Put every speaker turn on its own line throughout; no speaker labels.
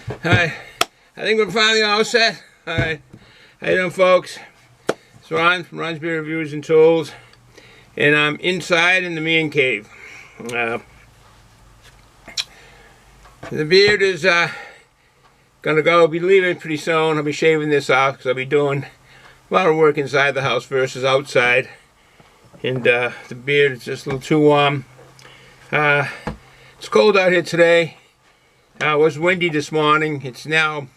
Alright, I think we're finally all set. Alright, how you doing, folks? It's Ron from Ron's Beer Reviews and Tools, and I'm inside in the man cave. The beard is gonna be leaving pretty soon. I'll be shaving this off because I'll be doing a lot of work inside the house versus outside. And the beard is just a little too warm. It's cold out here today. It was windy this morning. It's now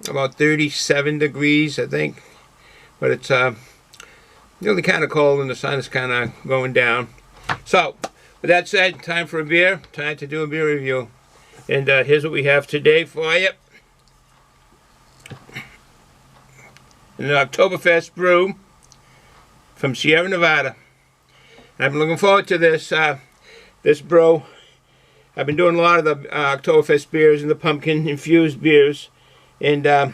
about 37 degrees, I think. But it's really kind of cold and the sun is kind of going down. So, with that said, time for a beer. Time to do a beer review. And here's what we have today for you. An Octoberfest brew from Sierra Nevada. I've been looking forward to this this brew. I've been doing a lot of the Octoberfest beers and the pumpkin infused beers, and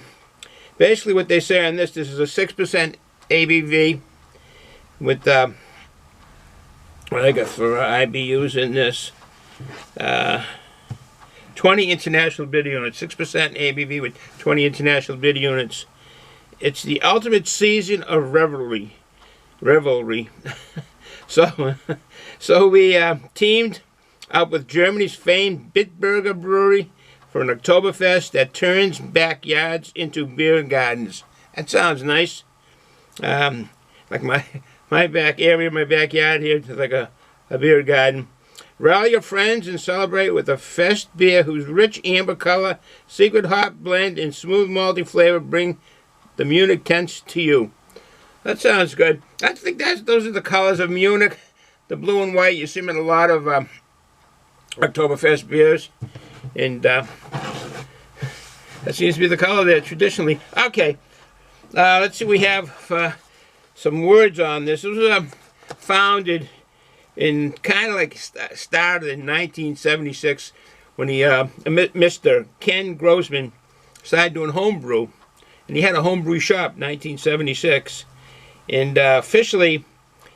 basically what they say on this is a 6% ABV with what I got for IBUs in this 20 international beer units, 6% ABV with 20 international beer units. It's the ultimate season of revelry. So we teamed up with Germany's famed Bitburger Brewery for an Oktoberfest that turns backyards into beer gardens. That sounds nice. Like my back area, my backyard here is like a beer garden. Rally your friends and celebrate with a fest beer whose rich amber color, secret hop blend, and smooth malty flavor bring the Munich Tench to you. That sounds good. I think those are the colors of Munich. The blue and white, you see them in a lot of Oktoberfest beers, and that seems to be the color there traditionally. Okay, let's see. We have some words on this. It was founded in kind of like started in 1976 when Mr. Ken Grossman started doing homebrew, and he had a homebrew shop in 1976, and officially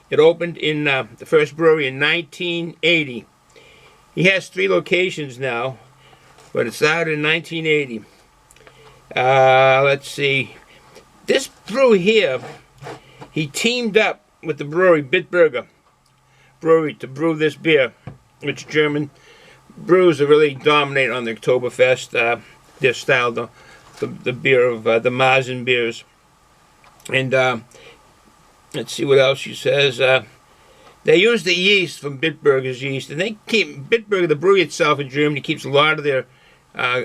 it opened in the first brewery in 1980. He has 3 locations now, but it started in 1980. Let's see. This brew here, he teamed up with the brewery Bitburger Brewery to brew this beer, which German brews really dominate on the Oktoberfest. Their style, the beer of the Marzen beers. And let's see what else she says. They use the yeast from Bitburger's yeast, and they keep Bitburger, the brewery itself in Germany, keeps a lot of their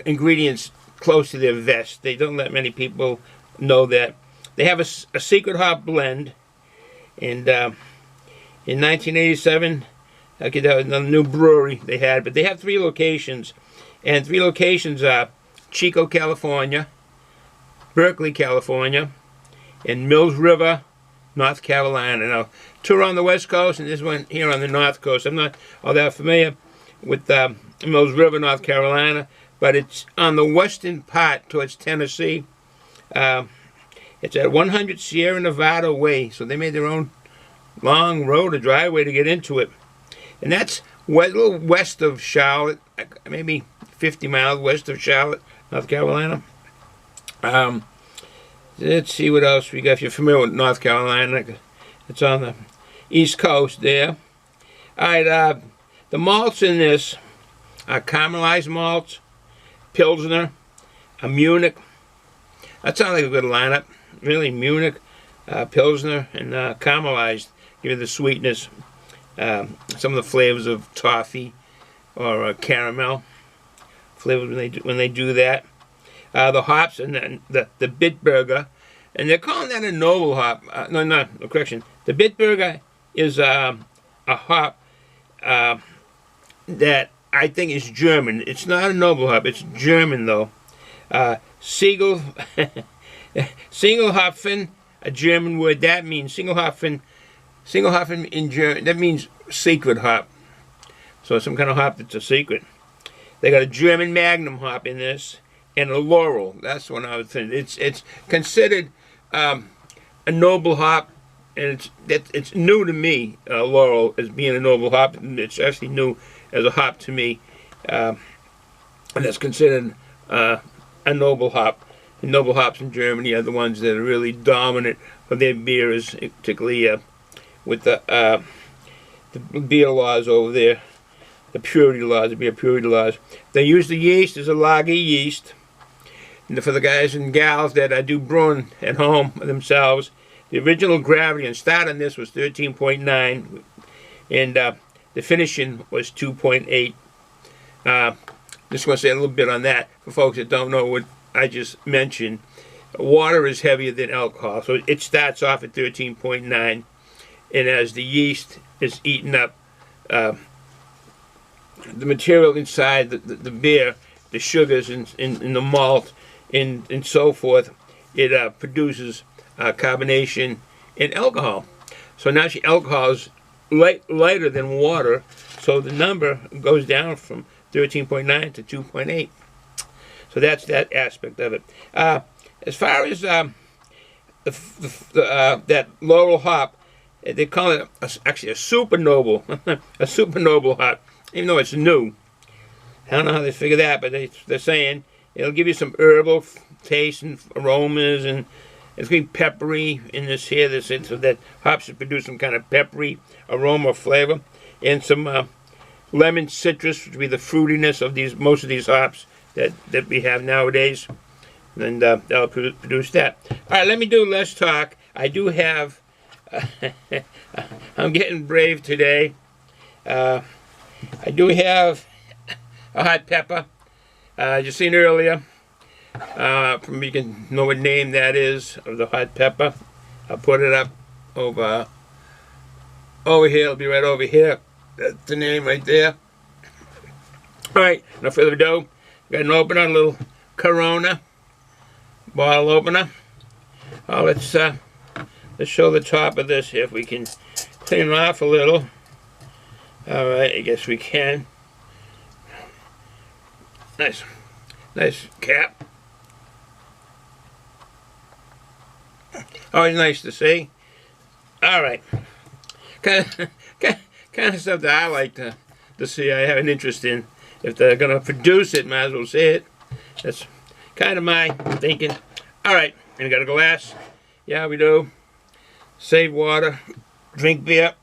ingredients close to their vest. They don't let many people know that. They have a secret hop blend, and in 1987, okay, that was another new brewery they had, but they have 3 locations, and 3 locations are CHICO, California, Berkeley, California, and Mills River, North Carolina. Now, 2 on the West Coast, and this one here on the North Coast. I'm not all that familiar with Mills River, North Carolina, but it's on the western part towards Tennessee. It's at 100 Sierra Nevada Way, so they made their own long road, a driveway to get into it. And that's a little west of Charlotte, maybe 50 miles west of Charlotte, North Carolina. Let's see what else we got. If you're familiar with North Carolina, it's on the East Coast there. All right, the malts in this are caramelized malts, Pilsner, a Munich. That sounds like a good lineup. Really, Munich, Pilsner, and caramelized. Give you the sweetness, some of the flavors of toffee or caramel flavors when they do that. The hops and the Bitburger, and they're calling that a noble hop. No, correction. The Bitburger is a hop that I think is German. It's not a noble hop. It's German though. Singlehopfen, a German word. That means Singlehopfen in German. That means secret hop. So some kind of hop that's a secret. They got a German Magnum hop in this, and a Laurel. That's what I would think. It's considered a noble hop, and it's new to me. Laurel as being a noble hop. It's actually new as a hop to me, and that's considered a noble hop. The noble hops in Germany are the ones that are really dominant for their beers, particularly with the beer laws over there, the purity laws, the beer purity laws. They use the yeast as a lager yeast. And for the guys and gals that do brewing at home themselves, the original gravity and start on this was 13.9, and the finishing was 2.8. Just want to say a little bit on that for folks that don't know what I just mentioned. Water is heavier than alcohol, so it starts off at 13.9, and as the yeast is eating up the material inside the beer, the sugars in the malt, and so forth, it produces carbonation and alcohol. So now alcohol is lighter than water, so the number goes down from 13.9 to 2.8. So that's that aspect of it. As far as that laurel hop, they call it actually a super noble, a super noble hop, even though it's new. I don't know how they figure that, but they're saying it'll give you some herbal taste and aromas, and it's going to be peppery in this here. So that hops should produce some kind of peppery aroma or flavor, and some lemon citrus, which would be the fruitiness of most of these hops that we have nowadays, and that'll produce that. All right, let me do less talk. I do have. I'm getting brave today. I do have a hot pepper. Just seen earlier. From you can know what name that is of the hot pepper. I'll put it up over here. It'll be right over here. That's the name right there. All right. No further ado. Got an opener, a little Corona bottle opener. Let's show the top of this here if we can clean it off a little. All right. I guess we can. Nice cap. Always nice to see. All right. Kind of stuff that I like to see. I have an interest in. If they're going to produce it, might as well see it. That's kind of my thinking. All right. And got a glass. Yeah, we do. Save water. Drink beer.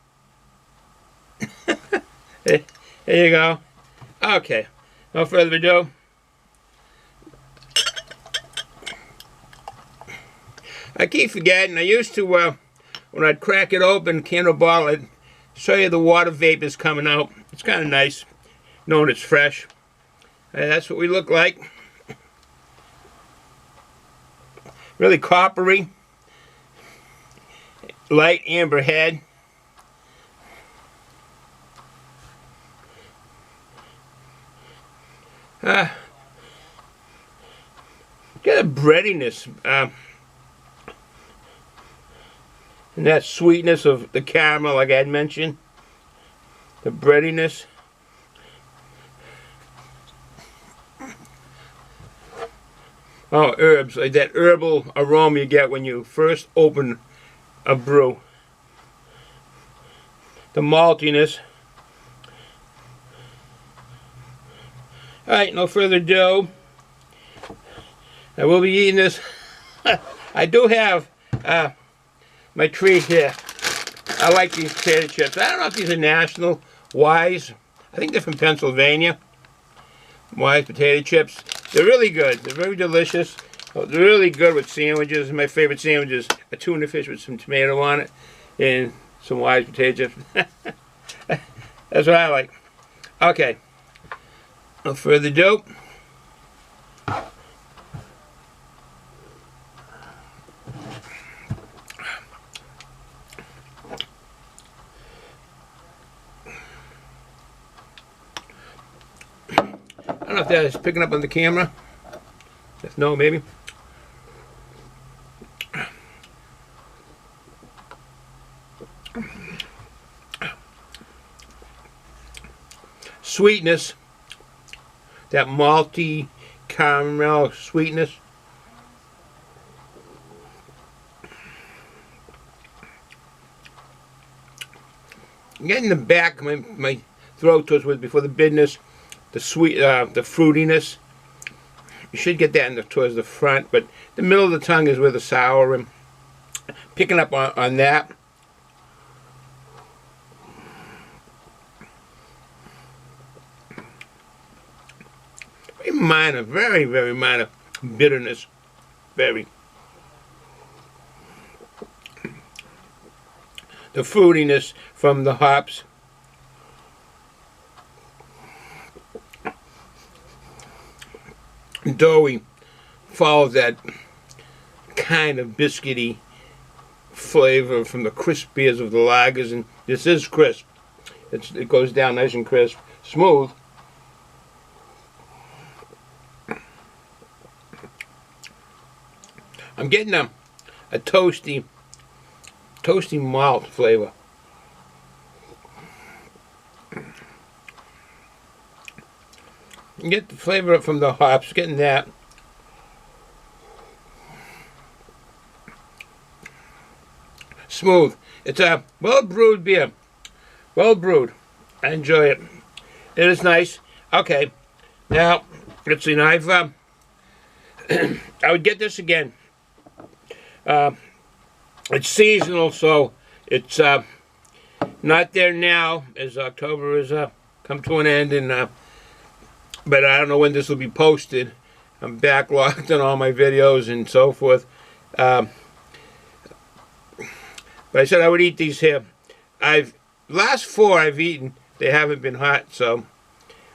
There you go. Okay. No further ado. I keep forgetting. I used to, when I'd crack it open, can or bottle it, show you the water vapors coming out. It's kind of nice, knowing it's fresh. That's what we look like. Really coppery, light amber head. Got a breadiness. And that sweetness of the caramel, like I had mentioned. The breadiness. Oh, herbs. Like that herbal aroma you get when you first open a brew. The maltiness. Alright, no further ado. I will be eating this. I do have my treat here. I like these potato chips. I don't know if these are national. Wise. I think they're from Pennsylvania. Wise potato chips. They're really good. They're very delicious. They're really good with sandwiches. My favorite sandwich is a tuna fish with some tomato on it and some Wise potato chips. That's what I like. Okay. No further ado. I don't know if that is picking up on the camera. If no, maybe. Sweetness. That malty caramel sweetness. I'm getting the back of my throat was before the bitterness. The sweet, the fruitiness, You should get that towards the front, but the middle of the tongue is where the sour, and picking up on that. Very minor, very, very minor bitterness. Very. The fruitiness from the hops. Doughy follows that kind of biscuity flavor from the crispiest of the lagers, and this is crisp. It goes down nice and crisp, smooth. I'm getting a toasty malt flavor. You get the flavor from the hops, getting that. Smooth. It's a well-brewed beer. Well brewed. I enjoy it. It is nice. Okay. Now, let's see. Now I would get this again. It's seasonal, so it's not there now, as October has come to an end, and but I don't know when this will be posted. I'm backlogged on all my videos and so forth. But I said I would eat these here. Last 4 I've eaten, they haven't been hot, so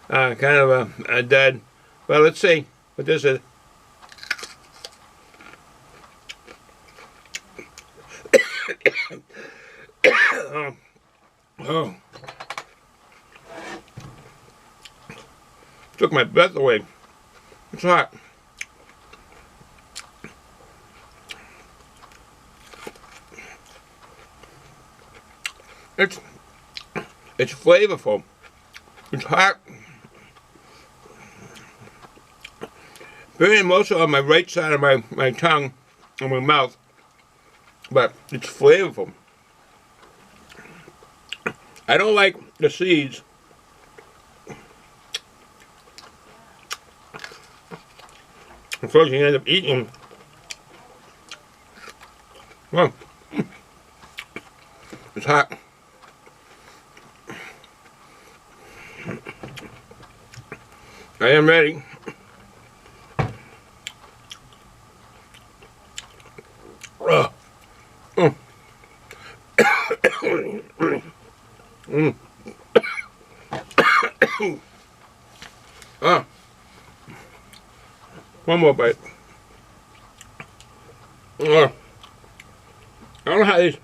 kind of a dud. Well, let's see what this is. Oh. Took my breath away. It's hot. It's flavorful. It's hot. Very emotional on my right side of my tongue and my mouth. But it's flavorful. I don't like the seeds. Of course, you end up eating them. Well, it's hot. I am ready. One more bite. I don't know how these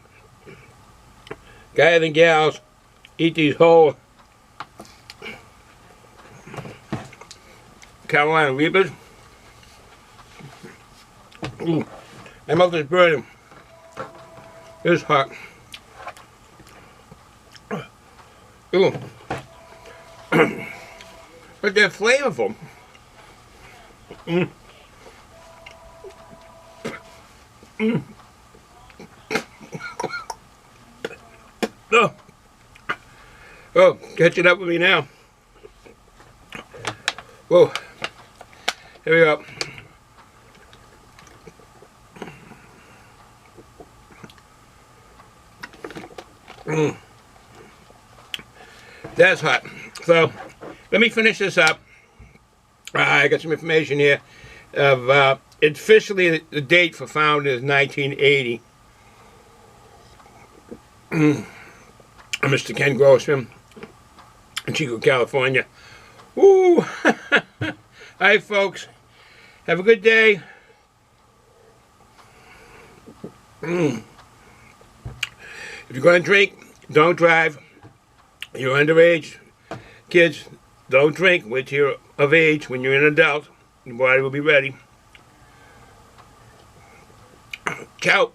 guys and gals eat these whole Carolina Reapers. Ooh, my mouth is burning. It's hot. Ooh. But they're flavorful. Mm. Mm. Oh. Oh, catching up with me now. Whoa. Here we go. Mm. That's hot. So, let me finish this up. I got some information here. Officially, the date for founding is 1980. Mr. Ken Grossman in Chico, California. Woo! All right, folks. Have a good day. If you're going to drink, don't drive. You're underage. Kids, don't drink. Wait till you're of age. When you're an adult, your body will be ready. Ciao.